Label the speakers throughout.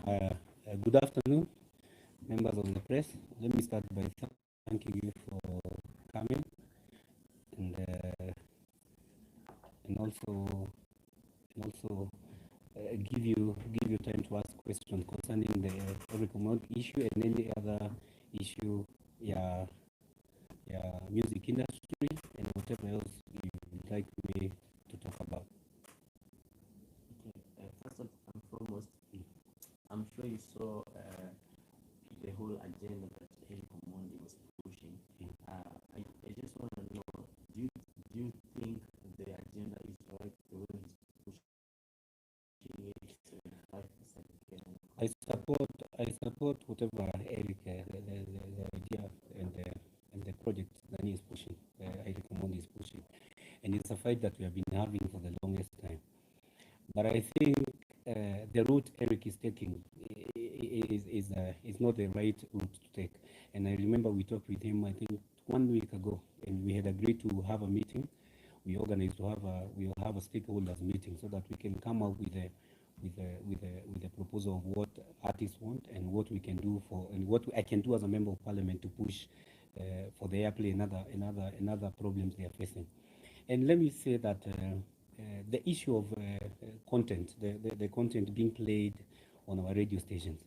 Speaker 1: Good afternoon, members of the press. Let me start by thanking you for coming and also give you time to ask questions concerning the Eric Omondi issue and any other issue, music industry and whatever else you would like me to talk about.
Speaker 2: Okay. First and foremost, I'm sure you saw the whole agenda that Eric Omondi was pushing. I just want to know, do you think the agenda is right the way he's pushing it?
Speaker 1: I support whatever Eric the idea and the project that he is pushing, Eric Omondi is pushing, and it's a fight that we have been having for the longest time. But I think the route Eric is taking is not the right route to take. And I remember we talked with him, I think 1 week ago, and we had agreed to have a meeting. We organized to have a stakeholders meeting so that we can come up with a proposal of what artists want and what we can do and what I can do as a member of parliament to push for the airplay and other problems they are facing. And let me say that the issue of content, the content being played on our radio stations,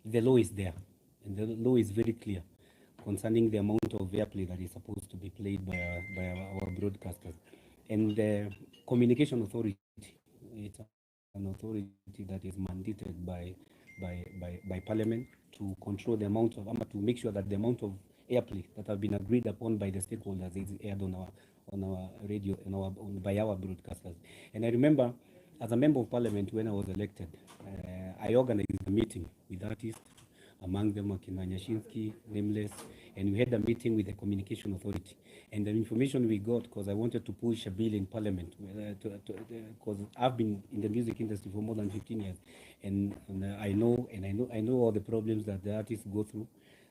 Speaker 1: the law is there, and the law is very clear concerning the amount of airplay that is supposed to be played by our broadcasters. And the communication authority, it's an authority that is mandated by parliament to control the amount of, to make sure that the amount of airplay that have been agreed upon by the stakeholders is aired on our radio and by our broadcasters. And I remember, as a member of parliament, when I was elected, I organized a meeting with artists, among them Makinight, Nameless, and we had a meeting with the communication authority. And the information we got, because I wanted to push a bill in parliament, because I've been in the music industry for more than 15 years, and I know all the problems that the artists go through.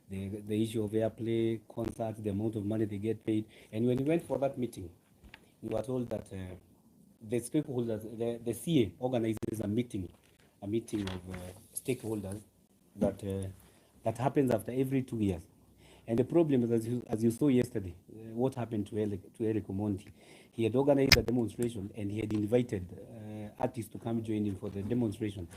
Speaker 1: The issue of airplay, concerts, the amount of money they get paid. And when we went for that meeting, we were told that the stakeholders, the CA organizes a meeting of stakeholders that happens after every 2 years. And the problem is, as you saw yesterday, what happened to Eric Omondi. He had organized a demonstration and he had invited artists to come join him for the demonstration.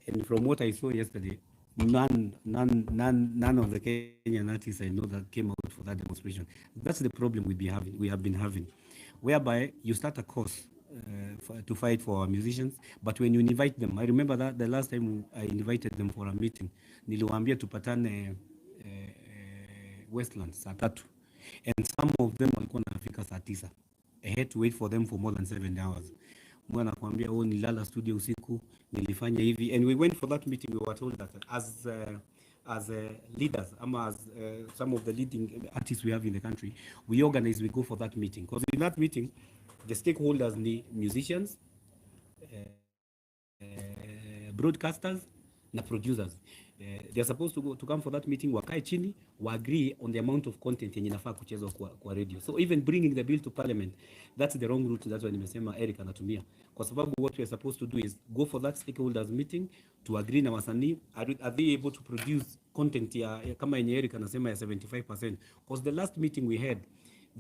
Speaker 1: And from what I saw yesterday, none of the Kenyan artists I know that came out for that demonstration. That's the problem we have been having, whereby you start a course to fight for our musicians, but when you invite them, I remember that the last time I invited them for a meeting, niliwaambia tupatane Westlands saa 3, and some of them walikuwa wanafika saa 9. I had to wait for them for more than 7 hours. Mwana kwambia nilala studio usiku, nilifanya hivi, and we went for that meeting. We were told that as leaders, as some of the leading artists we have in the country, we go for that meeting, because in that meeting the stakeholders need musicians, broadcasters na producers. They're supposed to come for that meeting, wakae chini, wa agree on the amount of content yenye inafaa kuchezwa kwa radio. So even bringing the bill to parliament, that's the wrong route. That's why nimesema Eric anatumia, kwa sababu what we're supposed to do is go for that stakeholders meeting to agree na wasanii, are they able to produce content ya kama yenye Eric anasema ya 75%, because the last meeting we had,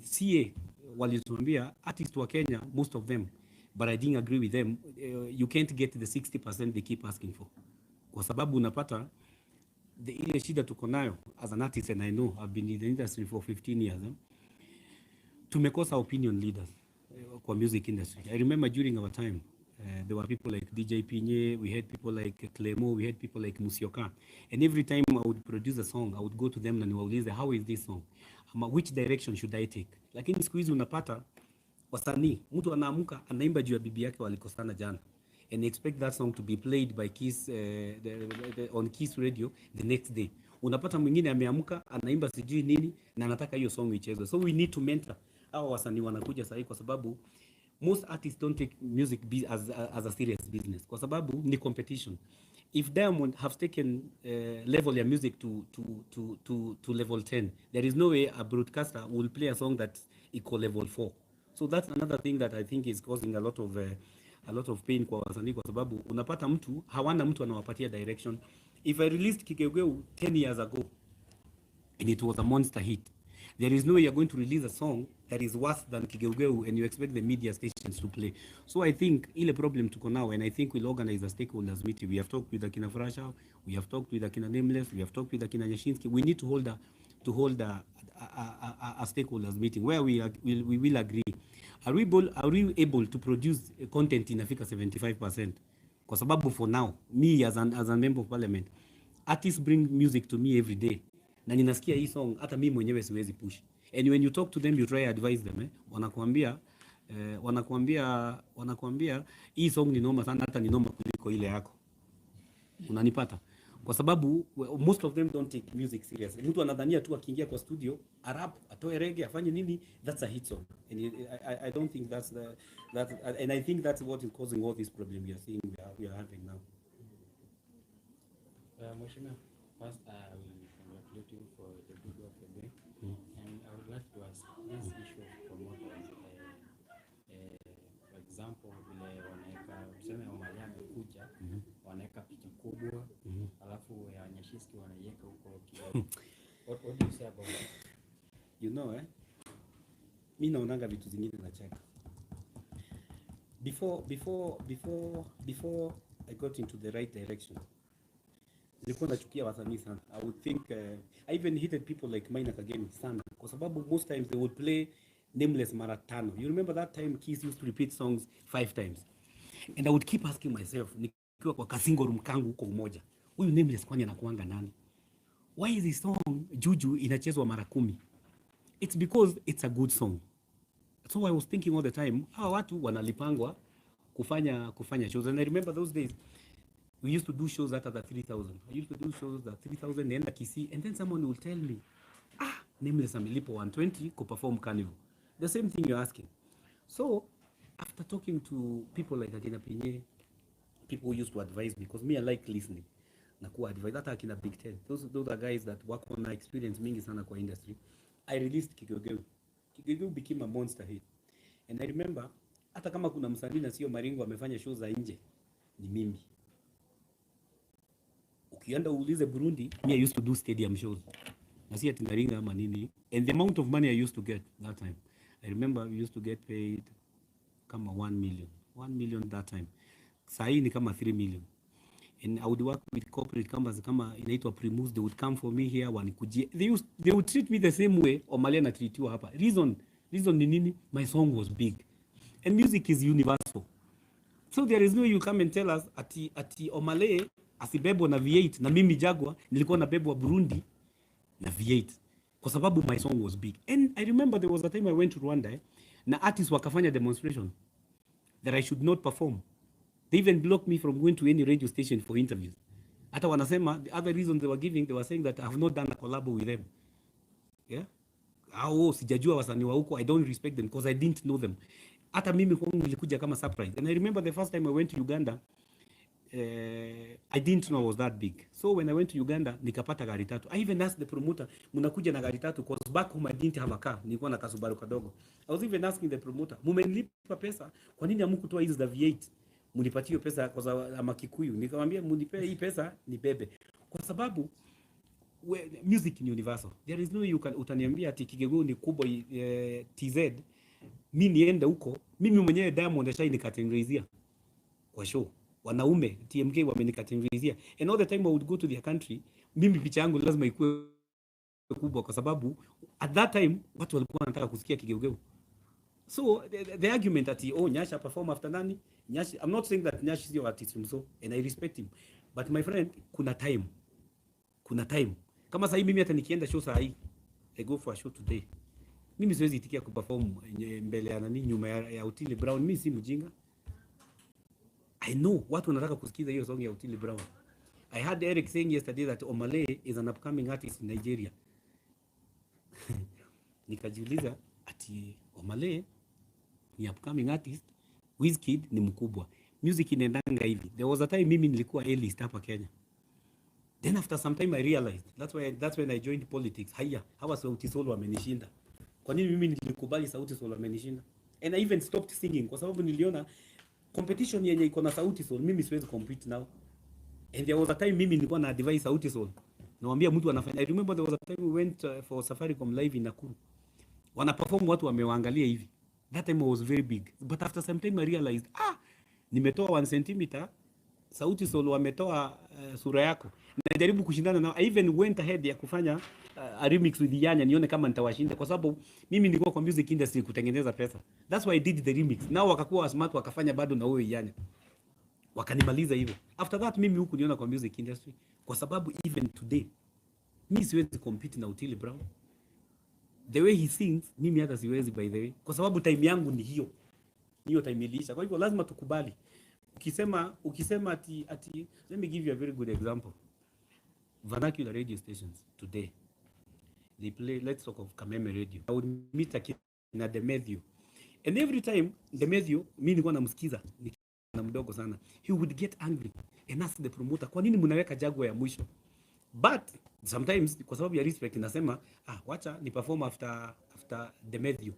Speaker 1: CA walituambia artists wa Kenya, most of them, but I didn't agree with them, you can't get the 60% they keep asking for, kwa sababu unapata ile shida tuko nayo as an artist, and I know I've been in the industry for 15 years. Tumekosa opinion leaders kwa music industry. I remember during our time, there were people like DJ Pinye, we had people like Clemo, we had people like Musioka, and every time I would produce a song, I would go to them and niwaulize, how is this song? Which direction should I take? Lakini siku hizi unapata wasanii, mtu anaamuka anaimba juu ya bibi yake walikosana jana, and expect that song to be played by Kiss on Kiss radio the next day. Unapata mwingine ameamuka anaimba sijui nini na anataka hiyo song ichezwe. So we need to mentor hao wasanii wanakuja sahi, kwa sababu most artists don't take music as a serious business, kwa sababu ni competition. If Diamond have taken level ya music to level 10, there is no way a broadcaster will play a song that equal level 4. So that's another thing that I think is causing a lot a lot of pain kwa wasanii, kwa sababu unapata mtu hawana mtu anawapatia direction. If I released Kigeugeu 10 years ago and it was a monster hit, there is no way you're going to release a song that is worse than Kigeugeu and you expect the media stations to play. So I think ile problem tuko now, and I think we'll organize a stakeholders meeting. We have talked with Akina Frasha, we have talked with Akina Nameless, we have talked with Akina Nyashinsky. We need to hold a stakeholders meeting where we will agree. Are we able to produce content inafika 75%? Kwa sababu for now, me as a member of parliament, artists bring music to me every day. Na ninasikia hii song hata mimi mwenyewe siwezi push. And when you talk to them, you try advise them, wanakuambia hii song ni noma sana, hata ni noma kuliko ile yako. Unanipata? Kwa sababu most of them don't take music serious. Mtu anadhania tu akiingia kwa studio, rap, atoe reggae, afanye nini, that's a hit song. And I don't think and I think that's what is causing all this problem we are seeing, we are having now.
Speaker 3: Mheshimiwa, first I will congratulate you for the good work you're doing. And I would like to ask this issue of promoters. For example, vile wanaweka tuseme Omari amekuja, wanaweka picha kubwa, alafu ya Nyashinsky wanaiweka huko kidogo. What do you say about that?
Speaker 1: You know, mimi naonanga vitu zingine na cheka. Before I got into the right direction, nilikuwa nachukia wasanii sana. I would think I even hated people like Mong'ina again sana, kwa sababu most times they would play Nameless mara 5. You remember that time Quizz used to repeat songs 5 times, and I would keep asking myself, nikiwa kwa kasingo room kangu huko Umoja, huyu Nameless kwani anakuanga nani? Why is this song Juju inachezwa mara 10? It's because it's a good song. So I was thinking all the time, hawa watu wanalipangwa kufanya shows. And I remember those days we used to do shows at 3,000. I used to do shows at 3,000 naenda Kisii, and then someone will tell me, Nameless amelipo 120 ko perform Carnival. The same thing you're asking. So after talking to people like Akina Pinye, people who used to advise me, because me I like listening na kuwa advise, hata Akina Big Ten, those are guys that work on experience mingi sana kwa industry. I released Kigeugeu. Kigeugeu became a monster hit. And I remember, hata kama kuna msanii na sio Maringo amefanya shows za nje, ni mimi. Ukienda uulize Burundi, me I used to do stadium shows. Na si ati naringa ama nini. And the amount of money I used to get that time, I remember we used to get paid kama 1 million. 1 million that time. Sahi ni kama 3 million. And I would work with corporate companies kama inaitwa Primus. They would come for me here, wanikujie. They would treat me the same way Omari na treatiwa hapa. Reason ni nini? My song was big. And music is universal. So there is no you come and tell us ati Omari asibebwa na V8 na mimi Jaguar nilikuwa nabebwa Burundi na V8 kwa sababu my song was big. And I remember there was a time I went to Rwanda na artists wakafanya demonstration that I should not perform. They even blocked me from going to any radio station for interviews. Hata wanasema the other reason they were giving, they were saying that I have not done a collab with them. Yeah? Sijajua wasanii wa huko, I don't respect them because I didn't know them. Hata mimi kwangu nilikuja kama surprise. And I remember the first time I went to Uganda, I didn't know I was that big. So when I went to Uganda, nikapata gari 3. I even asked the promoter, mnakuja na gari 3 because back home I didn't have a car. Nilikuwa na Kasubaru kadogo. I was even asking the promoter, mmenilipa pesa, kwa nini hamkutoa hizi za V8? Mnipatie pesa kwa sababu Kikuyu. Nikamwambia mnipe hii pesa nibebe. Kwa sababu music ni universal. There is no you can utaniambia ati Kigeugeu ni kubwa TZ. Mimi niende huko, mimi mwenyewe Diamond ashainikategorizia kwa show. Wanaume TMK wamenikategorizia. And all the time I would go to their country, mimi picha yangu lazima ikuwe kubwa kwa sababu at that time watu walikuwa wanataka kusikia Kigeugeu. So the argument that Nyasha perform after nani? Nyasha, I'm not saying that Nyasha is your artist so, and I respect him. But my friend, kuna time. Kama sasa mimi hata nikienda show saa hii, I go for a show today. Mimi siwezi itikia kuperform mbele ya nani nyuma ya Otile Brown. Mimi si mjinga. I know watu wanataka kusikiza hiyo song ya Otile Brown. I heard Eric saying yesterday that Omale is an upcoming artist in Nigeria. Nikajiuliza ati Omale ni upcoming artist, Wizkid ni mkubwa. Music inaendanga hivi. There was a time mimi nilikuwa A-list hapa Kenya. Then after some time I realized, that's when I joined politics. Hawa Sauti Sol wamenishinda. Kwa nini mimi nilikubali Sauti Sol wamenishinda? And I even stopped singing kwa sababu niliona competition yenye iko na Sauti Sol, mimi siwezi compete now. And there was a time mimi nilikuwa na advise Sauti Sol. Nawaambia mtu anafanya. I remember there was a time we went for Safaricom live in Nakuru. Wana perform watu wamewaangalia hivi. That time was very big. But after some time I realized, nimetoa 1 centimeter, Sauti Sol wametoa sura yako. Najaribu kushindana nao. I even went ahead ya kufanya a remix with Yanya nione kama nitawashinda, kwa sababu mimi nilikuwa kwa music industry kutengeneza pesa. That's why I did the remix. Now wakakuwa smart wakafanya bado na wewe Yanya. Wakanimaliza hivyo. After that mimi huku niona kwa music industry, kwa sababu even today mimi siwezi compete na Otile Brown. The way he sings mimi hata siwezi, by the way, kwa sababu time yangu ni hiyo time ilisha. Kwa hivyo lazima tukubali. Ukisema ati let me give you a very good example. Vernacular radio stations today, they play, let's talk of Kameme Radio. I would meet a kid na Demetrio, and every time Demetrio mimi nilikuwa namsikiza na mdogo sana, he would get angry and ask the promoter, kwa nini mnaweka Jaguar ya mwisho? But sometimes kwa sababu ya respect nasema wacha ni perform after Demetrio,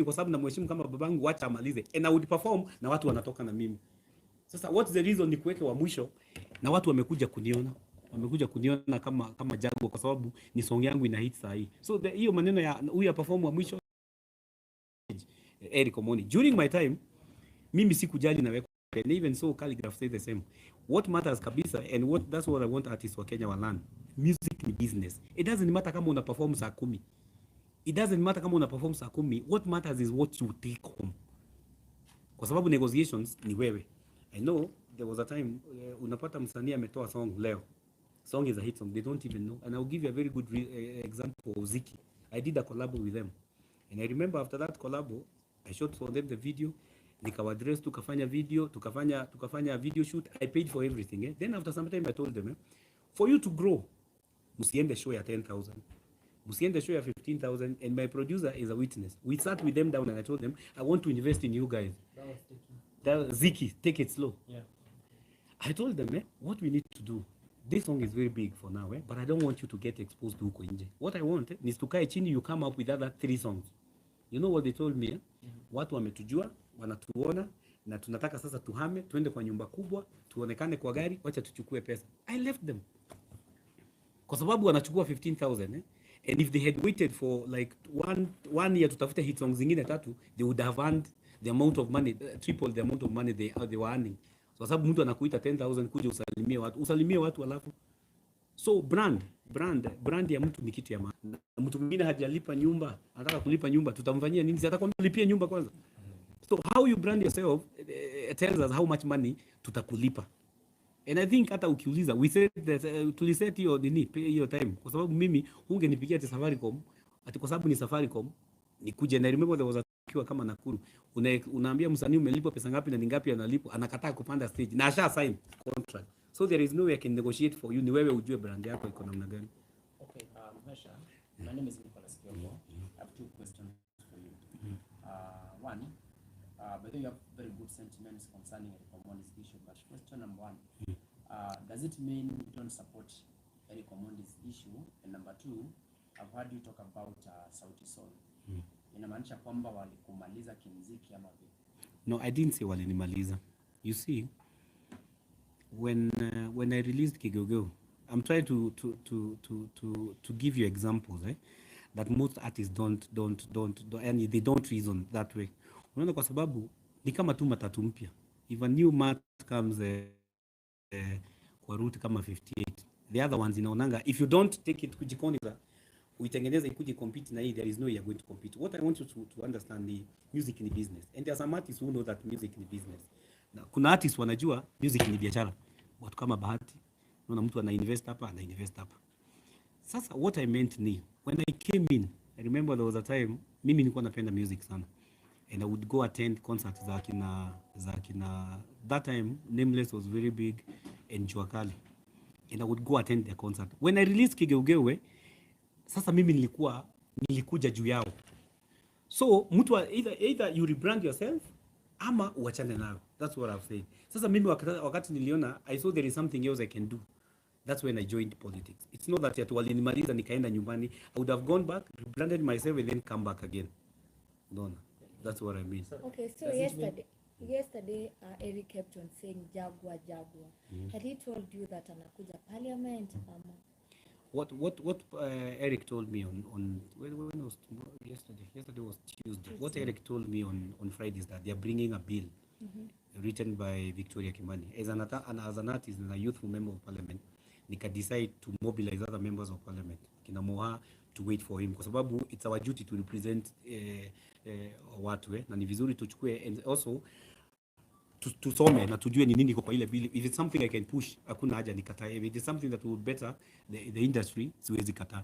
Speaker 1: kwa sababu namheshimu kama babangu, wacha amalize, and I would perform na watu wanatoka na mimi. Sasa what's the reason ni kuweke wa mwisho na watu wamekuja kuniona kama Jaguar, kwa sababu ni song yangu ina hit saa hii. So hiyo maneno ya huyu perform wa mwisho Eric Omondi. During my time mimi sikujali na weko, and even so Calligraph say the same. What matters kabisa, and that's what I want artists wa Kenya wa learn. Music ni business. It doesn't matter kama una perform saa 10. It doesn't matter kama una perform saa 10. What matters is what you take home. Kwa sababu negotiations ni wewe. I know there was a time unapata msanii ametoa song leo. Song is a hit song, they don't even know. And I'll give you a very good example of Ziki. I did a collab with them. And I remember after that collab, I shot for them the video. Nikawadress, tukafanya video, tukafanya video shoot. I paid for everything. Then after some time I told them, for you to grow, msiende show ya 10,000. Msiende show ya 15,000, and my producer is a witness. We sat with them down and I told them, I want to invest in you guys. That Ziki, take it slow. Yeah. I told them, what we need to do. This song is very big for now, but I don't want you to get exposed to huko nje. What I want is tukae chini, you come up with other 3 songs. You know what they told me? Watu wametujua, wanatuona, na tunataka sasa tuhame, tuende kwa nyumba kubwa, tuonekane kwa gari, wacha tuchukue pesa. I left them. Kwa sababu wanachukua 15,000, and if they had waited for like one year tutafuta hit songs zingine 3, they would have earned the amount of money, triple the amount of money they were earning. Kwa sababu mtu anakuita 10,000 kuja usalimie watu alafu. So brand ya mtu ni kitu ya maana. Mtu mwingine hajalipa nyumba, anataka kulipa nyumba, tutamfanyia nini? Atakwambia lipie nyumba kwanza. So how you brand yourself tells us how much money tutakulipa. And I think hata ukiuliza, we said that tuliset hiyo hiyo time, kwa sababu mimi ungenipigia ati Safaricom, ati kwa sababu ni Safaricom nikuje. Na remember there was a kiwa kama Nakuru, unaambia msanii umelipwa pesa ngapi na ni ngapi analipwa, anakataa kupanda stage na asha sign contract. So there is no way I can negotiate for you. Ni wewe ujue brand yako iko namna gani.
Speaker 3: Okay, Wacha, my name is Nicholas Kioko. I have 2 questions for you. One, but you have very good sentiments concerning Eric Omondi's issue. But question number 1, does it mean you don't support Eric Omondi's issue? And number 2, I've heard you talk about Sauti Sol. Inamaanisha kwamba walikumaliza kimuziki ama vipi?
Speaker 1: No, I didn't say walinimaliza. You see, when I released Kigogo, I'm trying to give you examples that most artists don't and they don't reason that way. Unaona, kwa sababu ni kama tu matatu mpya. If a new mat comes kwa route kama 58, the other ones inaonanga, if you don't take it kujikoni uitengeneza ikuje compete na hii, there is no way you're going to compete. What I want you to understand ni music ni business, and there are some artists who know that music ni business. Na kuna artists wanajua music ni biashara. Watu kama Bahati, unaona mtu ana invest hapa. Sasa what I meant ni, when I came in, I remember there was a time mimi nilikuwa napenda music sana, and I would go attend concerts za kina that time Nameless was very big, and Juakali, and I would go attend their concert. When I released Kigeugewe, sasa mimi nilikuja juu yao. So mtu either you rebrand yourself ama uachane nayo. That's what I've said. Sasa mimi wakati niliona, I saw there is something else I can do. That's when I joined politics. It's not that yatu walinimaliza nikaenda nyumbani. I would have gone back, rebranded myself, and then come back again. No. That's what I mean.
Speaker 4: Okay, so yesterday. Yesterday, Eric kept on saying Jaguar. Had he told you that anakuja parliament?
Speaker 1: What Eric told me on when was yesterday? Yesterday was Tuesday. What Eric told me on Friday is that they are bringing a bill written by Victoria Kimani. As an artist and a youthful member of parliament, nika decide to mobilize other members of parliament, kina Moha, to wait for him, kwa sababu it's our duty to represent watu na ni vizuri tuchukue, and also tusome na tujue ni nini kwa ile bill. If it's something I can push, hakuna haja nikataa. If it is something that will better the industry, siwezi kataa.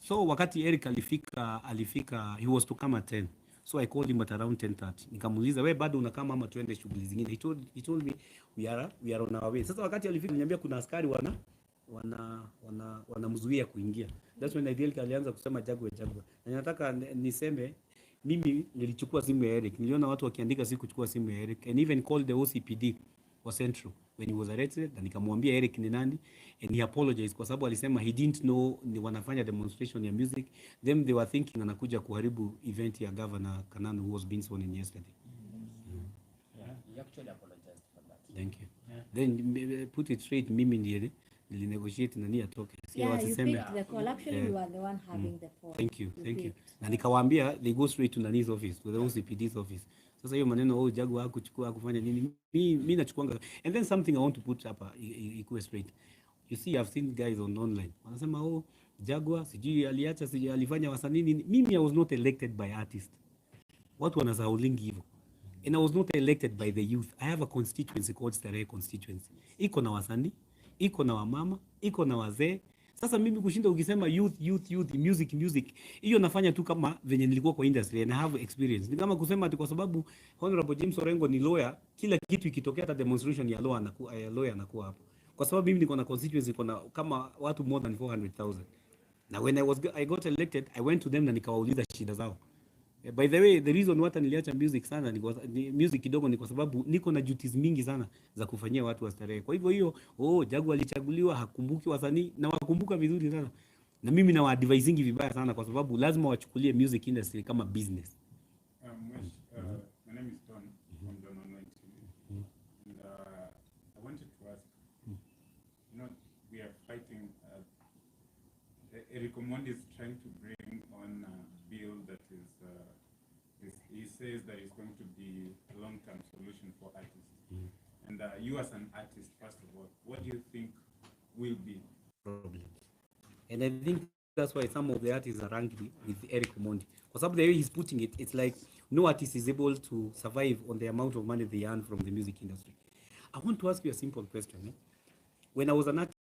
Speaker 1: So wakati Eric alifika, he was to come at 10. So I called him at around 10:30. Nikamuuliza, wewe bado unakaa ama tuende shughuli zingine? He told me we are on our way. Sasa wakati alifika niambia kuna askari wanamzuia kuingia. That's when Ideal alianza kusema Jaguar. Na nataka niseme mimi nilichukua simu ya Eric. Niliona watu wakiandika kuchukua simu ya Eric, and even called the OCPD wa Central when he was arrested, na nikamwambia Eric ni nani, and he apologized kwa sababu alisema he didn't know ni wanafanya demonstration ya music, them they were thinking anakuja kuharibu event ya Governor Kananu who was being sworn in yesterday.
Speaker 3: He actually apologized for that.
Speaker 1: Thank you. Then put it straight, mimi ndiye negotiate na nia toke.
Speaker 4: You picked the call. Actually, you are the one having the phone.
Speaker 1: Thank you. Na nikawaambia they go straight to Nani's office, to the OCPD's office. Sasa hiyo maneno Jaguar kuchukua kufanya nini? Mimi nachukuanga. And then something I want to put hapa ikuwe straight. You see, I've seen guys online. Wanasema Jaguar sijui aliacha sijui alifanya wasanii nini. Mimi I was not elected by artists. Watu wanasaulingi hivyo. And I was not elected by the youth. I have a constituency called Starehe constituency. Iko na wasanii, iko na wamama, iko na wazee. Sasa mimi kushinda ukisema youth, music, hiyo nafanya tu kama venye nilikuwa kwa industry and I have experience. Ni kama kusema ati kwa sababu Honorable James Orengo ni lawyer, kila kitu ikitokea hata demonstration ya lawyer anakuwa hapo. Kwa sababu mimi niko na constituency, niko na kama watu more than 400,000. Na when I got elected, I went to them na nikawauliza shida zao. By the way, the reason wata niliacha music sana music kidogo ni kwa sababu niko na duties mingi sana za kufanyia watu wa Starehe. Kwa hivyo hiyo Jaguar alichaguliwa, hakumbuki wasanii, na wakumbuka vizuri sana. Na mimi na advising vibaya sana kwa sababu lazima wachukulie music industry kama business.
Speaker 5: My name is Don from the Online TV. And I wanted to ask, we are fighting, Eric Omondi is trying to bring on a bill that he says that it's going to be a long-term solution for artists. And you as an artist, first of all, what do you think will be
Speaker 1: problems? And I think that's why some of the artists are angry with Eric Omondi. Because the way he's putting it, it's like no artist is able to survive on the amount of money they earn from the music industry. I want to ask you a simple question. When I was an artist,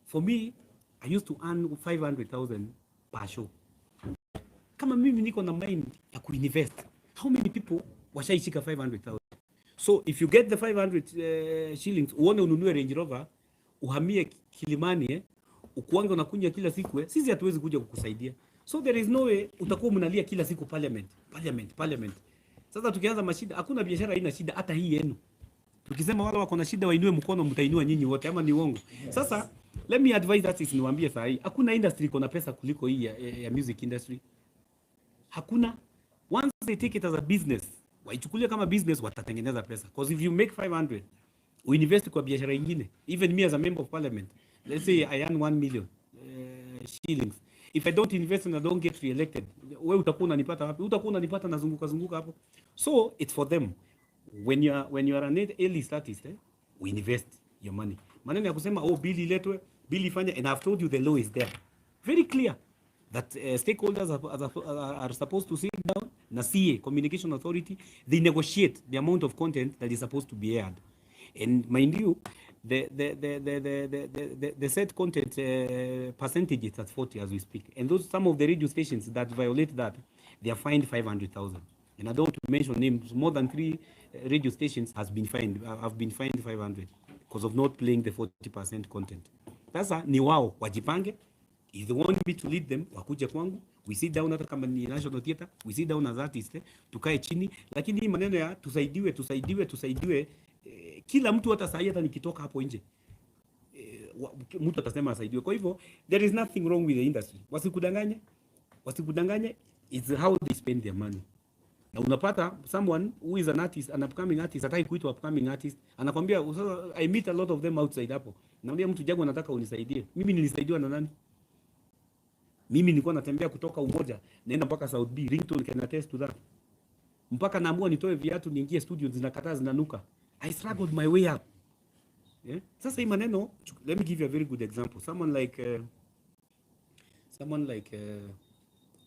Speaker 1: for me, I used to earn 500,000 per show. Kama mimi niko na mind ya kuinvest, how many people washaishika 500,000? So if you get the 500 shillings, uone ununue Range Rover, uhamie Kilimani, ukuange unakunya kila siku, sisi hatuwezi kuja kukusaidia. So there is no way utakuwa mnalia kila siku parliament. Sasa tukianza mashida, hakuna biashara haina shida, hata hii yenu. Tukisema wale wako na shida wainue mkono, mtainua nyinyi wote, ama ni uongo? Sasa let me advise artists, niwaambie saa hii, hakuna industry iko na pesa kuliko hii ya music industry. Hakuna. Once they take it as a business, waichukulia kama business, watatengeneza pesa. Because if you make 500, uinvest kwa biashara nyingine. Even me as a member of parliament, let's say I earn 1 million shillings. If I don't invest and I don't get re-elected, wewe utakuwa unanipata wapi? Utakuwa unanipata nazunguka hapo. So it's for them. When you are an early artist, we invest your money. Maneno ya kusema bill iletwe, bill ifanye, and I've told you the law is there. Very clear that stakeholders are supposed to sit down na CA, Communication Authority, they negotiate the amount of content that is supposed to be aired. And mind you, the set content percentage is at 40 as we speak. And some of the radio stations that violate that, they are fined 500,000. And I don't want to mention names. More than 3 radio stations have been fined 500 because of not playing the 40% content. Sasa ni wao wajipange. If they want me to lead them, wakuje kwangu. We sit down hata kama ni National Theatre, we sit down as artists, tukae chini. Lakini hii maneno ya tusaidiwe, kila mtu hata sahi hata nikitoka hapo nje, mtu atasema asaidiwe. Kwa hivyo there is nothing wrong with the industry. Wasikudanganye. It's how they spend their money. Na unapata someone who is an artist, an upcoming artist, hataki kuitwa upcoming artist, anakwambia I meet a lot of them outside hapo. Naambia mtu Jaguar, nataka unisaidie. Mimi nilisaidiwa na nani? Mimi nilikuwa natembea kutoka Umoja naenda mpaka South B. Ringtone can attest to that. Mpaka naamua nitoe viatu niingie studio, zinakataa, zinanuka. I struggled my way up. Yeah? Sasa hii maneno, let me give you a very good example. Someone like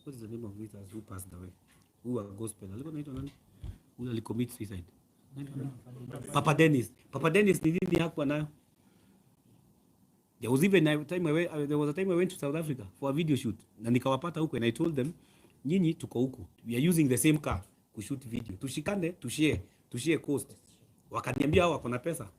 Speaker 1: what is the name of it who passed away? Who a gospel. Alikuwa anaitwa nani? Ule alicommit suicide. Papa Dennis. Papa Dennis ni nini hakuwa nayo? There was a time I went to South Africa for a video shoot. Na nikawapata huko and I told them, nyinyi tuko huko. We are using the same car to shoot video. Tushikane, tushare cost. Wakaniambia hao wako na pesa.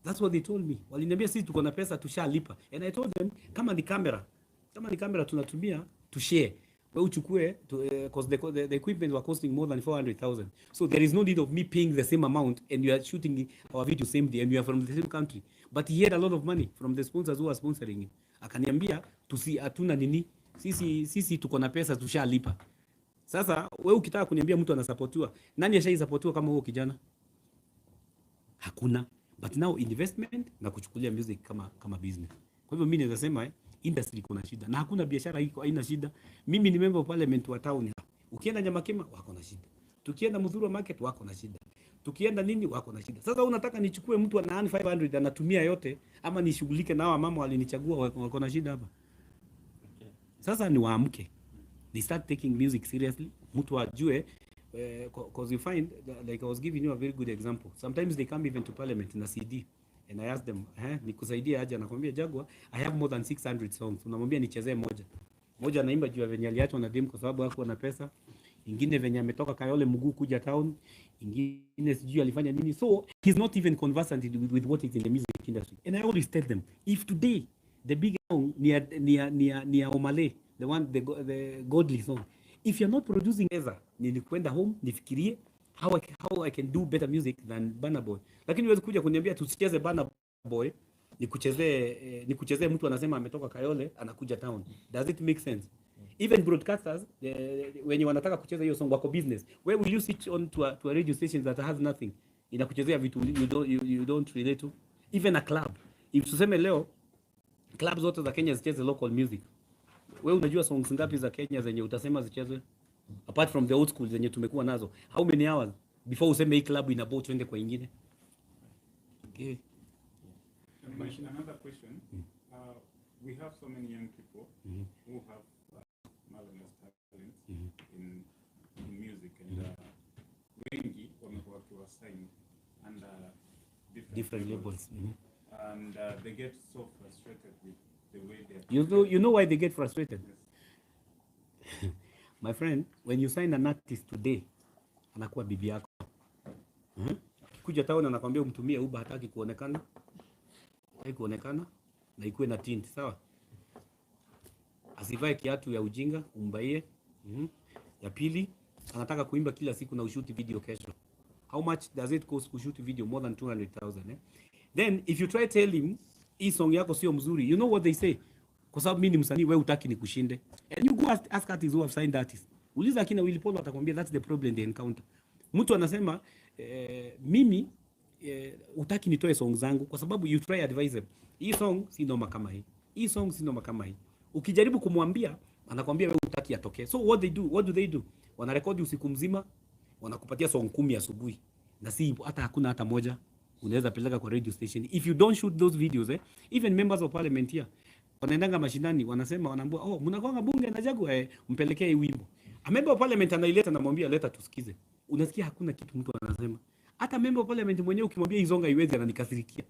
Speaker 1: That's what they told me. Waliniambia sisi tuko na pesa, tushalipa. And I told them, kama ni kamera tunatumia, tushare. Wewe uchukue because the equipment were costing more than 400,000. So there is no need of me paying the same amount and you are shooting our video same day and you are from the same country. But he had a lot of money from the sponsors who are sponsoring him. Akaniambia hatuna nini, sisi tuko na pesa, tushalipa. Sasa wewe ukitaka kuniambia mtu anasupportiwa, nani ashaisupportiwa kama huo kijana? Hakuna. But now investment na kuchukulia music kama business. Kwa hivyo mimi naweza sema industry kuna shida na hakuna biashara hii haina shida. Mimi ni member of parliament wa town hapa. Ukienda Nyamakema wako na shida. Tukienda Mudhurwa market wako na shida. Tukienda nini wako na shida. Sasa unataka nichukue mtu ana 500 anatumia yote ama nishughulike na hao mama walinichagua wako na shida hapa? Sasa ni waamke. They start taking music seriously. Mtu ajue because you find like I was giving you a very good example. Sometimes they come even to parliament na CD and I ask them, nikusaidie aje? Anakuambia Jaguar, I have more than 600 songs. Unamwambia nichezee moja anaimba juu ya venye aliachwa na dem kwa sababu hakuwa na pesa. Ingine venye ametoka Kayole mguu kuja town. Ingine sijui alifanya nini. So he's not even conversant with what is in the music industry. And I always tell them, if today the big song near Omale, the godly song, if you're not producing ever, nilikwenda home nifikirie how I can do better music than Burna Boy. Lakini huwezi kuja kuniambia tusicheze Burna Boy, nikuchezee mtu anasema ametoka Kayole anakuja town. Does it make sense? Even broadcasters wenye wanataka kucheza hiyo song wako business. Where will you switch on to a radio station that has nothing? Inakuchezea vitu you don't relate to. Even a club. If tuseme leo clubs zote za Kenya zicheze local music. Wewe unajua songs ngapi za Kenya zenye utasema zichezwe? Apart from the old school zenye tumekuwa nazo. How many hours before useme hii club ina boat twende kwa ingine? Okay.
Speaker 5: Another question. We have so many young people who have marvelous talent in music and wengi wamekuwa wakiwasign under different labels. And they get so frustrated with the way they
Speaker 1: you know why they get frustrated? Yes. My friend, when you sign an artist today, anakuwa bibi yako. Kuja town anakuambia umtumie Uber, hataki kuonekana. Hataki kuonekana na ikuwe na tint, sawa? Asivae kiatu ya ujinga, umbaie. Ya pili, anataka kuimba kila siku na ushoot video kesho. How much does it cost to shoot video? More than 200,000, Then if you try tell him hii song yako sio mzuri, you know what they say? Kwa sababu mimi ni msanii, wewe hutaki nikushinde. And you go ask artists who have signed artists. Uliza akina Willy Paul atakwambia that's the problem they encounter. Mtu anasema mimi hutaki nitoe song zangu kwa sababu you try advise them. Hii song si noma kama hii. Hii song si noma kama hii. Ukijaribu kumwambia anakwambia wewe hutaki atokee. So what do they do? Wanarekodi usiku mzima, wanakupatia song 10 asubuhi. Na si hakuna hata moja unaweza peleka kwa radio station. If you don't shoot those videos, even members of parliament here wanaendanga mashinani, wanaambia mnakwanga bunge na Jaguar, mpelekee hii wimbo. A member of parliament anaileta na mwambia leta tusikize. Unasikia hakuna kitu mtu anasema. Hata member of parliament mwenyewe ukimwambia izonga iwezi ananikasirikia.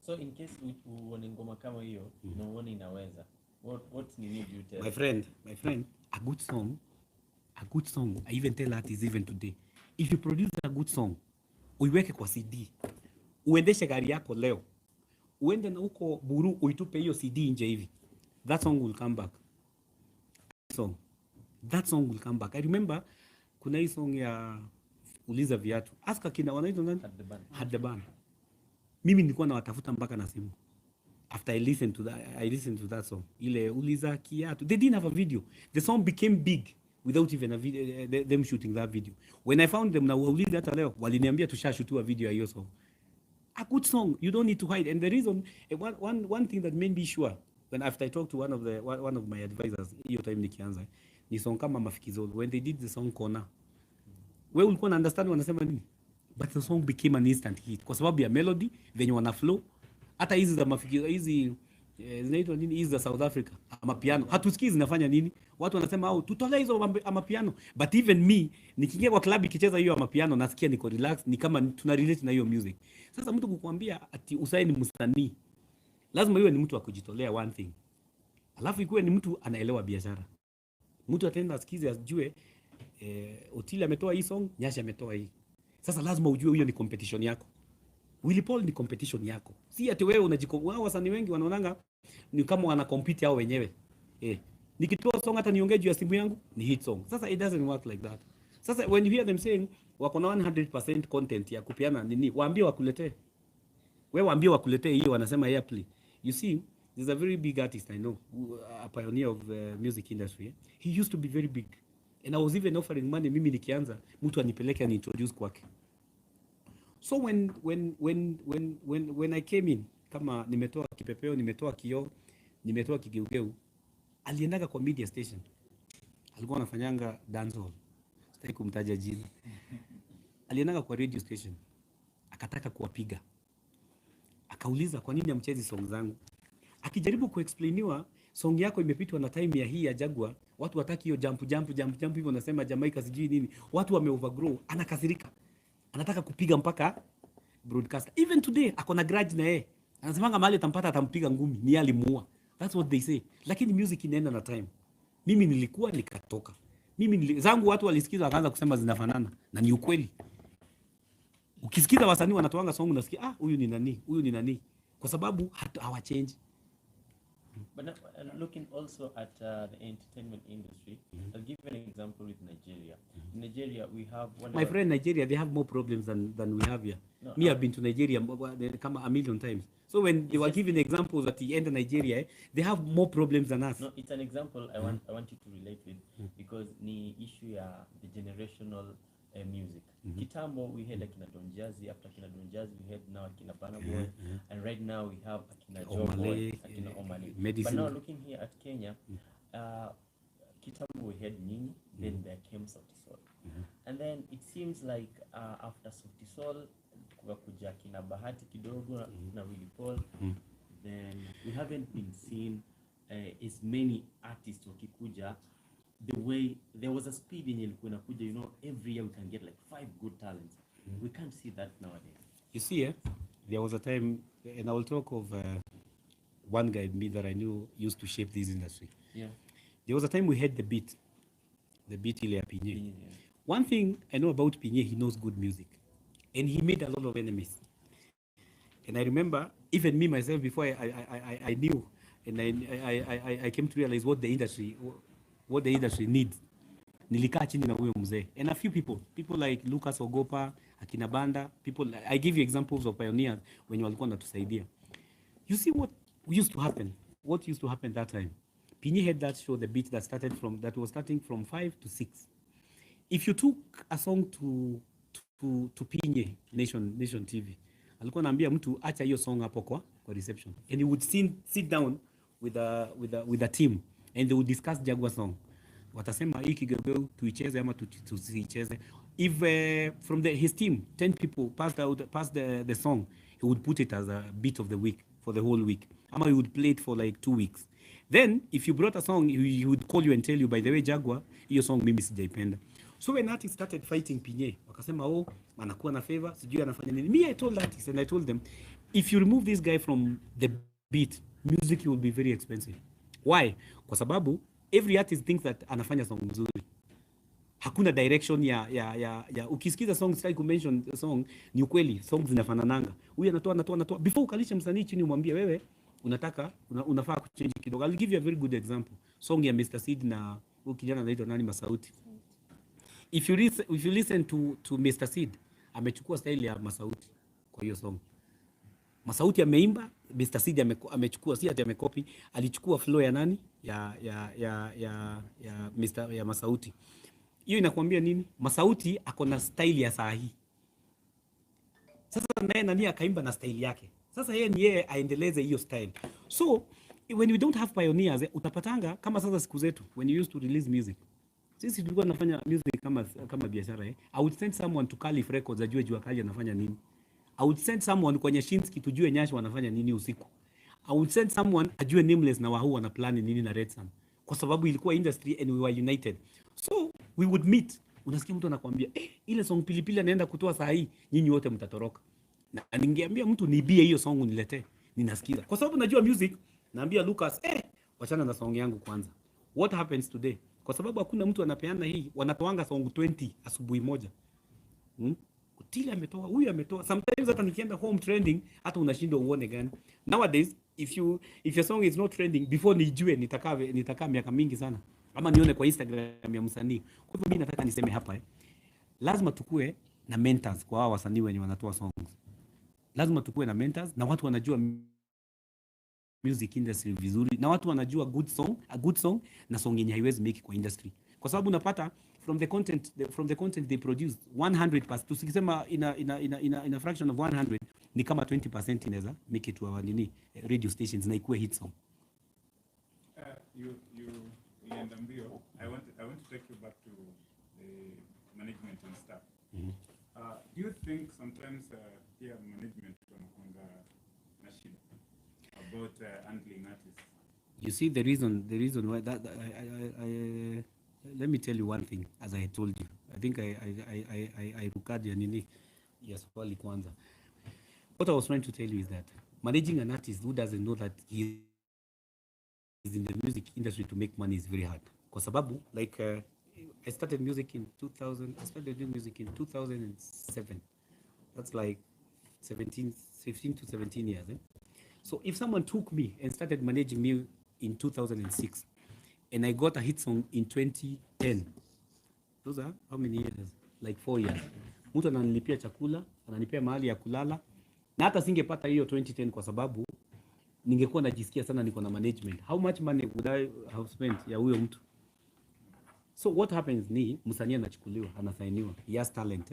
Speaker 2: So in case uone ngoma kama hiyo, unaona inaweza. What you need you tell?
Speaker 1: My friend, a good song, I even tell artists even today. If you produce a good song, uiweke kwa CD. Uendeshe gari yako leo. Uende na huko Buru uitupe hiyo CD nje hivi. That song will come back. That song will come back. I remember kuna hii song ya Uliza Viatu. Aska kina wanaitwa nani? Had the band. Mimi nilikuwa nawatafuta mpaka na simu. After I listened to that song. Ile Uliza Kiatu. They didn't have a video. The song became big without even a video, them shooting that video. When I found them, na waulize hata leo, waliniambia tushashutiwa video ya hiyo song. A good song, you don't need to hide. And the reason, one thing that made me sure, when after I talked to one of my advisors, hiyo time nikianza, ni song kama Mafikizo, when they did the song Kona, wewe ulikuwa na understand wanasema nini? But the song became an instant hit kwa sababu ya melody, venye wana flow. Hata hizi za Mafikizo, hizi zinaitwa nini, hizi za South Africa, amapiano, hatusikii zinafanya nini. Watu wanasema au tutolee hizo amapiano, but even me nikiingia kwa club ikicheza hiyo amapiano nasikia niko relax, ni kama tuna relate na hiyo music. Sasa mtu kukuambia ati usaini msanii, lazima iwe ni mtu wa kujitolea one thing, alafu ikuwe ni mtu anaelewa biashara. Mtu ataenda asikize ajue Otile ametoa hii song, Nyasha ametoa hii. Sasa lazima ujue hiyo ni competition yako. Willy Paul ni competition yako. Si ati wewe wao wasanii wengi wanaonanga ni kama wana compete hao wenyewe. Nikitoa song hata niongee juu ya simu yangu ni hit song. Sasa it doesn't work like that. Sasa when you hear them saying wako na 100% content ya kupiana nini, waambie wakuletee. Wewe waambie wakuletee hiyo, wanasema airplay. You see, there's a very big artist I know, a pioneer of the music industry. He used to be very big. And I was even offering money mimi nikianza mtu anipeleke ani introduce kwake. So when I came in, kama nimetoa kipepeo, nimetoa kioo, nimetoa kigeugeu, aliendaga kwa media station. Alikuwa anafanyanga dancehall. Sitaki kumtaja jina. Aliendaga kwa radio station. Akataka kuwapiga. Akauliza kwa nini hamchezi song zangu? Akijaribu kuexplainiwa song yako imepitwa na time ya hii ya Jaguar, watu wataki hiyo jump hivyo, nasema Jamaica sijui nini. Watu wame overgrow, anakasirika. Anataka kupiga mpaka broadcaster. Even today ako na grudge na yeye. Anasemanga mahali atampata atampiga ngumi, ni alimuua. That's what they say. Lakini music inaenda na time. Mimi nilikuwa nikatoka. Zangu watu walisikiza wakaanza kusema zinafanana, na ni ukweli. Ukisikiza wasanii wanatoanga song unasikia huyu ni nani? Kwa sababu hawa change.
Speaker 2: But looking also at the entertainment industry, I'll give you an example with Nigeria. In Nigeria, we have
Speaker 1: my friend, Nigeria, they have more problems than we have here. I've been to Nigeria come a million times. So when they were giving examples at the end of Nigeria, they have more problems than us.
Speaker 2: No, it's an example I want you to relate with because the issue the generational music. Kitambo we had Akina Don Jazzy, after Akina Don Jazzy we had now Akina Burna Boy, and right now we have Akina Jaguar, Akina Omondi. But now looking here at Kenya, Kitambo we had Nini, then there came Sauti Sol. And then it seems like after Sauti Sol kuja Akina Bahati kidogo na Willy Paul, then we haven't been seeing as many artists wakikuja the way there was a speed in ilikuwa inakuja, you know, every year we can get like 5 good talents. We can't see that nowadays.
Speaker 1: You see, there was a time, and I will talk of one guy that I knew used to shape this industry.
Speaker 2: Yeah.
Speaker 1: There was a time we had the beat ile ya Pinye. Yeah. One thing I know about Pinye, he knows good music, and he made a lot of enemies. And I remember, even me myself, before I knew, and I came to realize what the industry needs. Nilikaa chini na huyo mzee. And a few people like Lucas Ogopa, Akina Banda, I give you examples of pioneers when walikuwa natusaidia. You see what used to happen? What used to happen that time? Pinye had that show, the beat that was starting from 5 to 6. If you took a song to Pinye Nation TV, alikuwa anaambia mtu acha hiyo song hapo kwa reception, and he would sit down with a team and they would discuss Jaguar song. Watasema hii kigegeu tuicheze ama tusiicheze. If from his team 10 people passed the song, he would put it as a beat of the week for the whole week. Ama he would play it for like 2 weeks. Then if you brought a song, he would call you and tell you, by the way Jaguar, hiyo song mimi sijaipenda. So when artists started fighting Pinye, wakasema anakuwa na favor, sijui anafanya nini. Me, I told artists and I told them, if you remove this guy from the beat, music will be very expensive. Why? Kwa sababu every artist thinks that anafanya song mzuri. Hakuna direction ya ukisikiza song, strike to mention song, ni ukweli songs zinafanananga. Huyu anatoa before ukalisha msanii chini umwambie wewe unafaa kuchange kidogo. I'll give you a very good example. Song ya Mr. Seed na kijana anaitwa nani Masauti. If you listen to Mr. Seed, amechukua style ya Masauti kwa hiyo song. Masauti ameimba, Mr. Seed amechukua, si ati amekopi, alichukua flow ya nani? Ya Masauti. Hiyo inakuambia nini? Masauti ako na style ya saa hii. Sasa naye nani akaimba na style yake. Sasa yeye aendeleze hiyo style. So when we don't have pioneers, utapatanga kama sasa siku zetu when you used to release music. Sisi tulikuwa tunafanya music kama biashara I would send someone to Calif Records ajue Jua Kali anafanya nini. I would send someone kwenye Shinski tujue Nyash wanafanya nini usiku. I would send someone ajue Nameless na Wahoo wana plan nini na Red Sun. Kwa sababu ilikuwa industry and we were united. So we would meet. Unasikia mtu anakuambia, ile song Pilipili anaenda kutoa saa hii, nyinyi wote mtatoroka. Na ningeambia mtu niibie hiyo song uniletee, ninasikiza. Kwa sababu najua music, naambia Lucas, wachana na song yangu kwanza. What happens today? Kwa sababu hakuna mtu anapeana hii, wanatoanga song 20 asubuhi moja. Utile ametoa, huyu ametoa. Sometimes hata nikienda home trending, hata unashindwa uone gani. Nowadays, if your song is not trending, before nijue nitakaa miaka mingi sana. Ama nione kwa Instagram ya msanii. Kwa hivyo mimi nataka niseme hapa lazima tukue na mentors kwa hao wasanii wenye wanatoa songs. Lazima tukue na mentors na watu wanajua music industry vizuri na watu wanajua a good song na song yenye haiwezi make kwa industry. Kwa sababu unapata from the content they produce 100%, tusikisema in a fraction of 100 ni kama 20% inaweza make it to our radio stations na ikuwe hit song.
Speaker 5: I want to take you back to the management and staff. Do you think sometimes here management wanakuanga na shida about handling artists?
Speaker 1: You see the reason why that let me tell you one thing, as I told you. I think I recorded ya nini ya swali kwanza. What I was trying to tell you is that managing an artist who doesn't know that he is in the music industry to make money is very hard. Kwa sababu like I started doing music in 2007. That's like 15 to 17 years. So if someone took me and started managing me in 2006 and I got a hit song in 2010, those are how many years? Like 4 years. Mtu ananilipia chakula, ananipea mahali ya kulala, na hata singepata hiyo 2010 kwa sababu ningekuwa najisikia sana niko na management. How much money would I have spent ya huyo mtu? So what happens ni msanii anachukuliwa, anasainiwa, he has talent.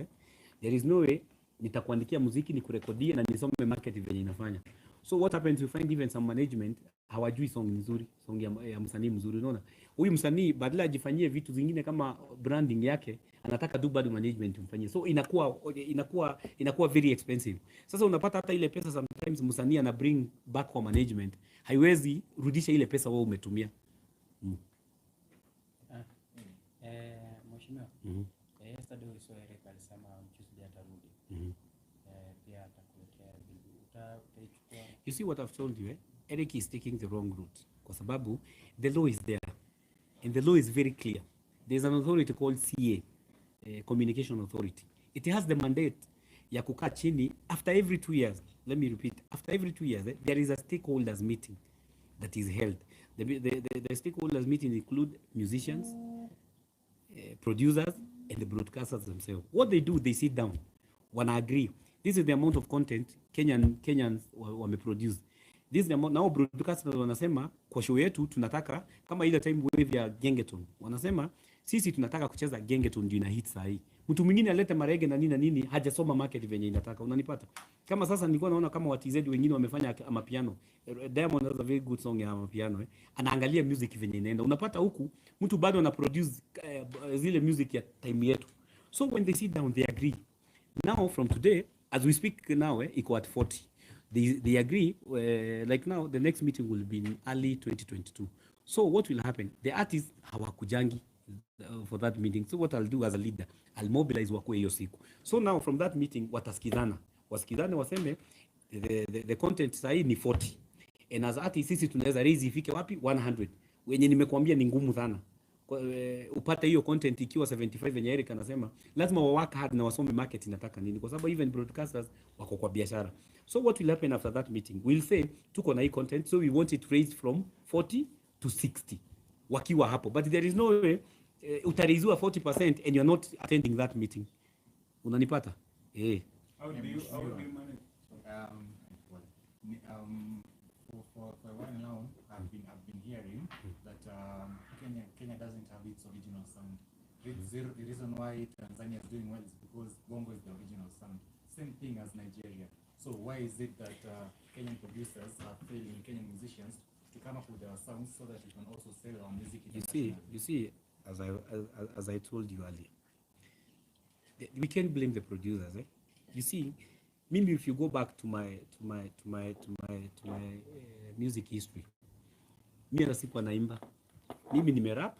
Speaker 1: There is no way nitakuandikia muziki nikurekodie na nisome market venye inafanya. So what happens, you find even some management hawajui song nzuri, song ya msanii mzuri, unaona? Huyu msanii badala ajifanyie vitu zingine kama branding yake, anataka tu bado management mfanyie. So inakuwa very expensive. Sasa unapata hata ile pesa sometimes msanii ana bring back kwa management, haiwezi rudisha ile pesa wewe umetumia.
Speaker 3: Mheshimiwa, yesterday we saw Eric alisema Tuesday atarudi. Pia atakuletea utaichukua.
Speaker 1: You see what I've told you, Eric is taking the wrong route. Kwa sababu the law is there. And the law is very clear. There's an authority called CA, Communication Authority. It has the mandate ya kukaa chini after every 2 years. Let me repeat. After every 2 years, there is a stakeholders meeting that is held. The stakeholders meeting include musicians, producers, and the broadcasters themselves. What they do, they sit down, wana agree. This is the amount of content Kenyans wameproduce. This is the amount. Now broadcasters wanasema kwa show yetu tunataka kama ile time wave ya Gengeton. Wanasema sisi tunataka kucheza Gengeton ndio ina hit saa hii. Mtu mwingine alete marege na nini hajasoma market venye inataka. Unanipata? Kama sasa nilikuwa naona kama WTZ wengine wamefanya amapiano. Diamond has a very good song ya amapiano. Anaangalia music venye inaenda. Unapata huku mtu bado ana produce zile music ya time yetu. So when they sit down they agree. Now from today as we speak now iko at 40. They agree like now the next meeting will be in early 2022. So what will happen? The artists hawakujangi for that meeting. So what I'll do as a leader, I'll mobilize wakwe hiyo siku. So now from that meeting watasikizana. Wasikizane waseme the content sahi ni 40. And as artists sisi tunaweza raise ifike wapi? 100. Wenye nimekuambia ni ngumu sana. Upate hiyo content ikiwa 75 venye Eric anasema, lazima wa work hard na wasome market inataka nini, kwa sababu even broadcasters wako kwa biashara. So what will happen after that meeting? We'll say tuko na hii content, so we want it raised from 40 to 60 wakiwa hapo, but there is no way utaraisiwa 40% and you're not attending that meeting. Unanipata?
Speaker 5: How do you manage?
Speaker 6: for a while now, I've been hearing that Kenya doesn't have its original sound. The reason why Tanzania is doing well is because bongo is the original sound. Same thing as Nigeria. So why is it that Kenyan producers are failing Kenyan musicians to come up with their sounds so that we can also sell our music internationally?
Speaker 1: You see, as I told you earlier, we can't blame the producers. You see, maybe if you go back to my music history, mimi hata sikuwa naimba, mimi nimerap,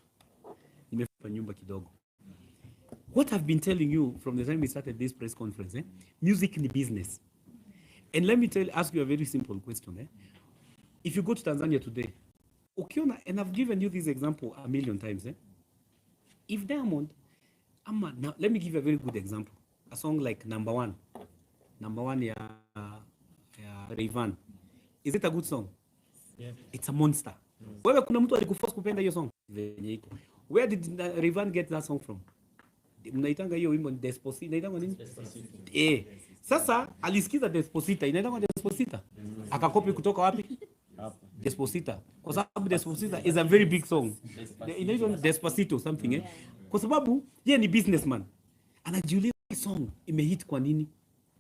Speaker 1: nimefanya nyumba kidogo. What I've been telling you from the time we started this press conference, music in the business. And let me ask you a very simple question. If you go to Tanzania today, ukiona, and I've given you this example a million times. If Diamond, now let me give you a very good example. A song like Number One ya Rayvanny. Is it a good song?
Speaker 2: Yeah.
Speaker 1: It's a monster. Wewe kuna mtu alikuforce kupenda hiyo song? Where did Rayvanny get that song from? Mnaitanga hiyo wimbo Despacito, inaitanga nini? Sasa alisikiza Despacito, inaitanga Despacito. Akakopi kutoka wapi? Despacito. Kwa sababu Despacito is a very big song. Inaitwa Despacito something Kwa sababu yeye ni businessman. Anajiuliza song imehit kwa nini?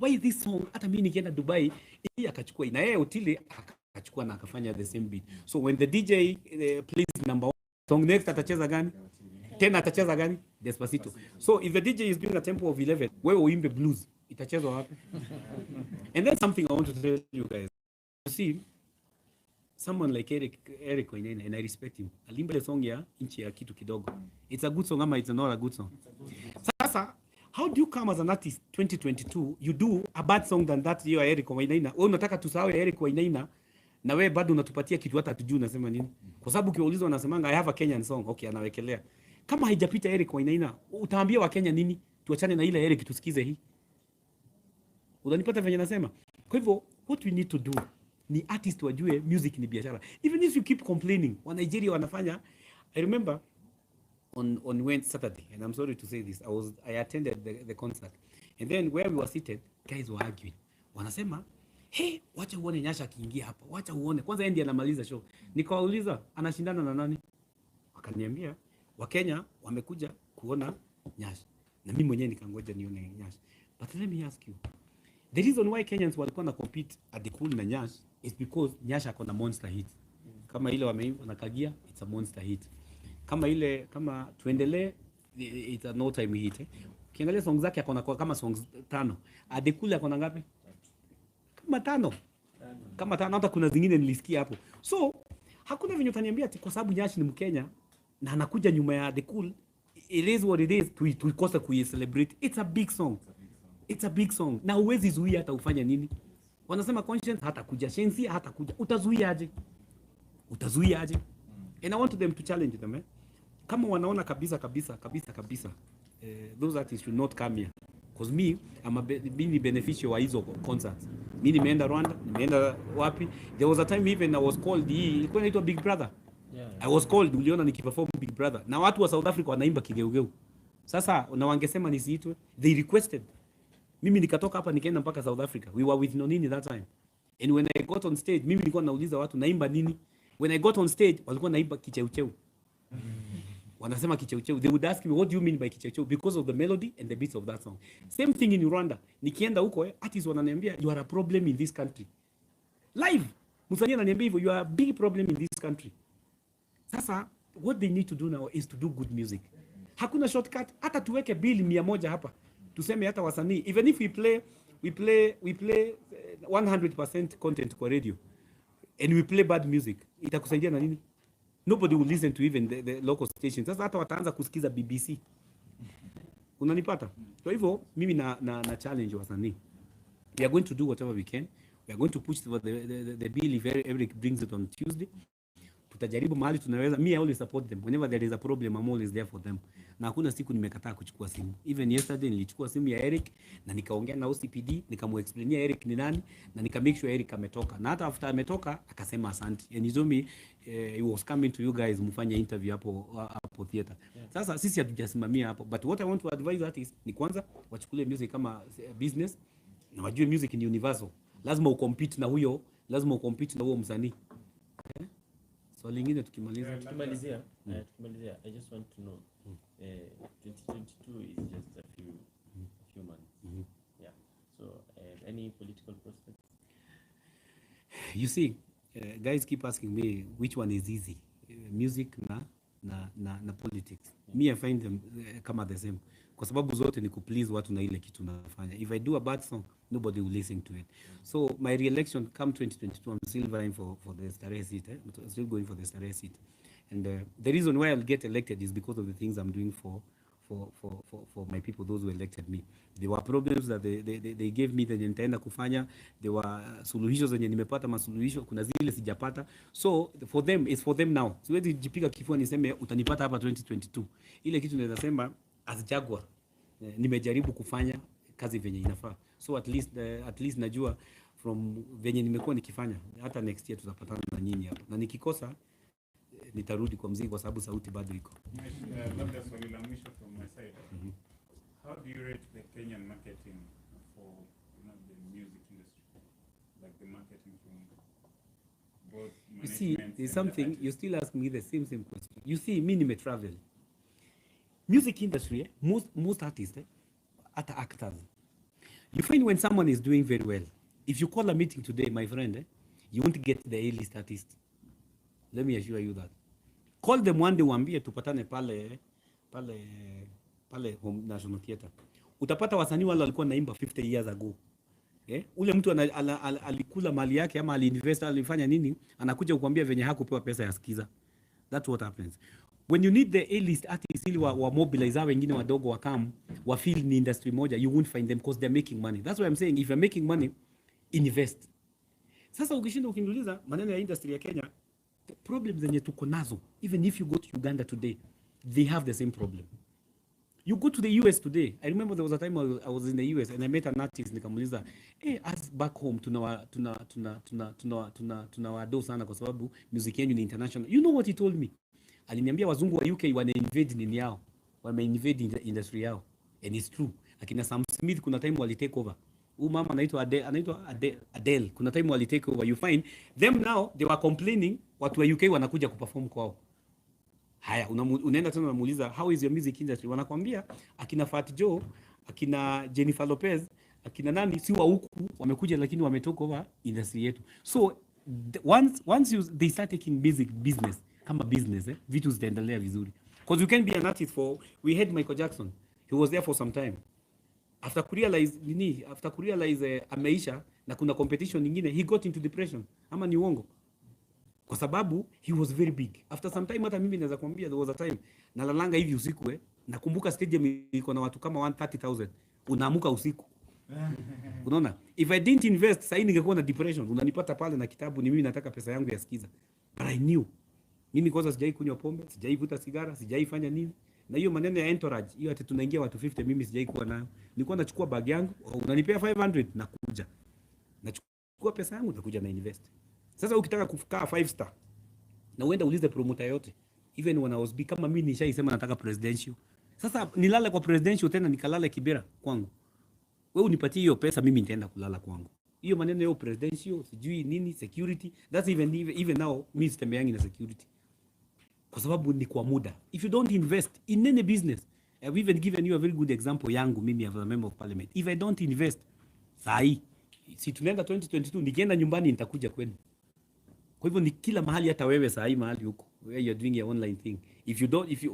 Speaker 1: Why this song? Hata mimi nikienda Dubai, hii akachukua. Na yeye Otile akachukua na akafanya the same beat. So when the DJ plays number one, song next atacheza gani? Tena atacheza gani? Despacito. So if the DJ is doing a tempo of 11, wewe uimbe blues, itachezwa wapi? And then something I want to tell you guys. You see, someone like Eric Wainaina, and I respect him. Alimba the song ya Inchi ya Kitu Kidogo. It's a good song ama it's not a good song? Sasa, how do you come as an artist 2022, you do a bad song than that hiyo ya Eric Wainaina? Wewe unataka tusahau ya Eric Wainaina na wewe bado unatupatia kitu hata tujui unasema nini? Kwa sababu ukiulizwa unasemanga I have a Kenyan song. Okay, anawekelea. Kama haijapita Eric Wainaina, utaambia wa Kenya nini? Tuachane na ile Eric tusikize hii. Unanipata venye nasema? Kwa hivyo what we need to do ni artist wajue music ni biashara. Even if you keep complaining, wa Nigeria wanafanya. I remember on Wednesday, Saturday, and I'm sorry to say this, I attended the concert. And then where we were seated, guys were arguing. Wanasema, hey, wacha uone Nyasha akiingia hapa. Wacha uone. Kwanza yeye ndiye anamaliza show. Nikawauliza, anashindana na nani? Wakaniambia, Wakenya wamekuja kuona Nyasha. Na mimi mwenyewe nikangoja nione Nyasha. But let me ask you, the reason why Kenyans walikuwa na compete at the cool na Nyasha is because Nyasha akona monster hit. Kama ile wameimba na Kagia, it's a monster hit. Kama tuendelee, it's a no time hit. Ukiangalia songs zake akona kama songs 5. At the cool akona ngapi? Kama 5. Kama 5, hata kuna zingine nilisikia hapo. So, hakuna venye utaniambia ati kwa sababu Nyasha ni Mkenya na anakuja nyuma ya the cool, it is what it is, tuikosa celebrate. It's a big song. It's a big song. Na uwezi zuia hata ufanya nini? Wanasema conscience hata kuja, shensi hata kuja. Utazuia aje? And I want them to challenge them. Kama wanaona kabisa those artists should not come here. Because me, I'm a beneficiary wa hizo concerts. Mimi nimeenda Rwanda, nimeenda wapi? There was a time even I was called, ilikuwa inaitwa Big Brother. Yeah. I was called, uliona nikiperform Big Brother. Na watu wa South Africa wanaimba kigeugeu. Sasa na wangesema nisiitwe. They requested. Mimi nikatoka hapa nikaenda mpaka South Africa. We were with Nonini that time. And when I got on stage, mimi nilikuwa nauliza watu naimba nini? When I got on stage, walikuwa naimba kicheucheu. Wanasema kicheucheu. They would ask me, what do you mean by kicheucheu? Because of the melody and the beats of that song. Same thing in Rwanda. Nikienda huko, artists wananiambia, you are a problem in this country. Live. Msanii ananiambia hivyo, you are a big problem in this country. Sasa, what they need to do now is to do good music. Hakuna shortcut. Hata tuweke bili 100 hapa. Tuseme hata wasanii. Even if we play 100% content kwa radio. And we play bad music. Itakusaidia na nini? Nobody will listen to even the local stations. Sasa hata wataanza kusikiza BBC. Unanipata? Kwa hivyo, mimi na challenge wasanii. We are going to do whatever we can. We are going to push the bill if Eric brings it on Tuesday. Tutajaribu mahali tunaweza. Me, I always support them. Whenever there is a problem, I'm always there for them. Na hakuna siku nimekataa kuchukua simu. Even yesterday nilichukua simu ya Eric na nikaongea na OCPD, nikamuexplainia Eric ni nani na nika make sure Eric ametoka. Na hata after ametoka akasema asante. And he told me he was coming to you guys mfanye interview hapo theater. Sasa sisi hatujasimamia hapo. But what I want to advise artists ni kwanza wachukue music kama business na wajue music ni universal. Lazima ucompete na huyo lazima ucompete na huo msanii. Swali lingine tukimaliza.
Speaker 2: Tukimalizia, I just want to know, 2022 is just a few months. Yeah. So, any political prospects?
Speaker 1: You see, guys keep asking me which one is easy, music na politics. Me, I find them kama the same, kwa sababu zote ni kuplease watu na ile kitu nafanya. If I do a bad song, nobody will listen to it. So my re-election come 2022, I'm still vying for the Starehe seat. I'm still going for the Starehe seat. And the reason why I'll get elected is because of the things I'm doing for my people, those who elected me. There were problems that they gave me that nitaenda kufanya. There were suluhisho zenye nimepata, masuluhisho kuna zile sijapata. So for them, it's for them now. Siwezi jipiga kifua niseme utanipata hapa 2022. Ile kitu naweza sema as Jaguar, nimejaribu kufanya kazi venye inafaa. So at least najua from venye nimekuwa nikifanya, hata next year tutapatana na nyinyi hapa. Na nikikosa nitarudi kwa muziki kwa sababu sauti bado iko.
Speaker 5: Labda swali la mwisho from my side. How do you rate the Kenyan marketing for the music industry? Like the marketing from both management.
Speaker 1: You see, there's something you still ask me the same question. You see, me nime travel. Music industry, most artists, at actors. You find when someone is doing very well, if you call a meeting today, my friend, you won't get the A-list artist. Let me assure you that. Call them one day, waambie tupatane pale Home National Theatre. Utapata wasanii wale walikuwa naimba 50 years ago. Ule mtu alikula mali yake ama aliinvest, alifanya nini, anakuja kukuambia venye hakupewa pesa ya skiza. That's what happens. When you need the A-list artists ili wa mobilize wengine wadogo wakam wa feel ni industry moja, you won't find them because they're making money. That's why I'm saying if you're making money, invest. Sasa ukishinda ukiniuliza maneno ya industry ya Kenya, the problems zenye tuko nazo, even if you go to Uganda today, they have the same problem. You go to the US today. I remember there was a time I was in the US and I met an artist nikamuuliza, as back home tunawado sana kwa sababu music yenu ni international. You know what he told me? Aliniambia wazungu wa UK wana invade nini yao, wame invade industry yao, and it's true. Akina Sam Smith kuna time wali take over. Huyu mama anaitwa Adele. Kuna time wali take over. You find them now, they were complaining watu wa UK wanakuja kuperform kwao. Haya, unaenda tena unamuuliza how is your music industry? Wanakwambia akina Fat Joe, akina Jennifer Lopez, akina nani si wa huku wamekuja lakini wametoka over industry yetu. So once they start taking basic business kama business, vitu zitaendelea vizuri. Because you can be an artist we had Michael Jackson. He was there for some time. After kurealize ameisha na kuna competition nyingine, he got into depression. Ama ni uongo? Kwa sababu he was very big. After some time hata mimi naweza kuambia there was a time nalalanga hivi usiku nakumbuka stadium iko na watu kama 130,000. Unaamuka usiku. Unaona? If I didn't invest, sasa ningekuwa na depression. Unanipata pale na kitabu ni mimi nataka pesa yangu ya skiza. But I knew. Mimi kwanza sijai kunywa pombe, sijai vuta sigara, sijai fanya nini. Na hiyo maneno ya entourage, hiyo ati tunaingia watu 50 mimi sijai kuwa nayo. Nilikuwa nachukua bag yangu, unanipea 500 na kuja. Nachukua pesa yangu na kuja na invest. Sasa ukitaka kukaa 5 star na uenda ulize promoter yote, even when I was big, kama mimi nishaisema nataka presidential. Sasa nilale kwa presidential tena nikalale Kibera kwangu. Wewe unipatie hiyo pesa mimi nitaenda kulala kwangu. Hiyo maneno ya presidential, sijui nini, security, that's even now mimi sitembeangi na security. Kwa sababu ni kwa muda. If you don't invest in any business, I've even given you a very good example yangu mimi as a member of parliament. If I don't invest, sahi, si tunaenda 2022 nikienda nyumbani nitakuja kwenu. Kwa hivyo ni kila mahali, hata wewe sahi mahali huko where you are doing your online thing.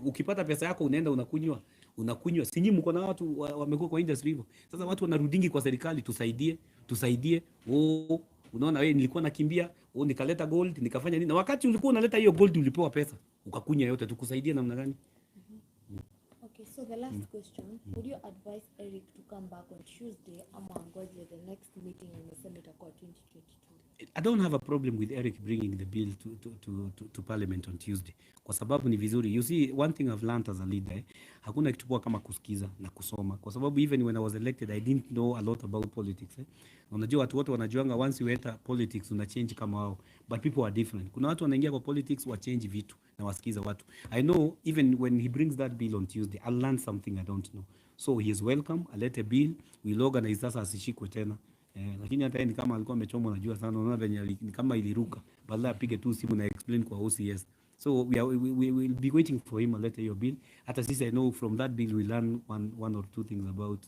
Speaker 1: Ukipata pesa yako unaenda unakunywa. Si nyinyi mko na watu wamekuwa kwa industry hivyo. Sasa watu wanarudingi kwa serikali, tusaidie. Unaona wewe nilikuwa nakimbia, nikaleta gold, nikafanya nini? Na wakati ulikuwa unaleta hiyo gold ulipewa pesa, ukakunya yote, tukusaidie namna gani?
Speaker 4: Okay, so the last question, would you advise Eric to come back on Tuesday ama ngoje the next meeting imesema itakuwa 2022?
Speaker 1: I don't have a problem with Eric bringing the bill to parliament on Tuesday. Kwa sababu ni vizuri. You see, one thing I've learned as a leader, hakuna kitu poa kama kusikiza na kusoma. Kwa sababu even when I was elected, I didn't know a lot about politics. Unajua watu wote wanajuanga once you enter politics una change kama wao. But people are different. Kuna watu wanaingia kwa politics wa change vitu na wasikiza watu. I know even when he brings that bill on Tuesday, I'll learn something I don't know. So he is welcome. Alete bill, we'll organize sasa asishikwe tena. Lakini hata yeye ni kama alikuwa amechomwa na jua sana, unaona venye ni kama iliruka, badala apige tu simu na explain kwa OCS. So we will be waiting for him alete hiyo bill. Hata sisi I know from that bill we learn one or two things about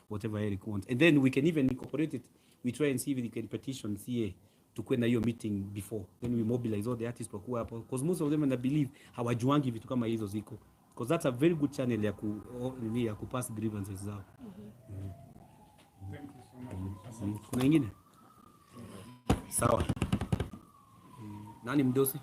Speaker 1: whatever Eric wants, and then we can even incorporate it. We try and see if we can petition CA tukue na hiyo meeting before, then we mobilize all the artists wakuwa hapo, because most of them I believe hawajuangi vitu kama hizo ziko, because that's a very good channel ya ku pass grievances zao.
Speaker 5: Thank you so much.
Speaker 1: Kuna ingine? Sawa. Nani mdosi?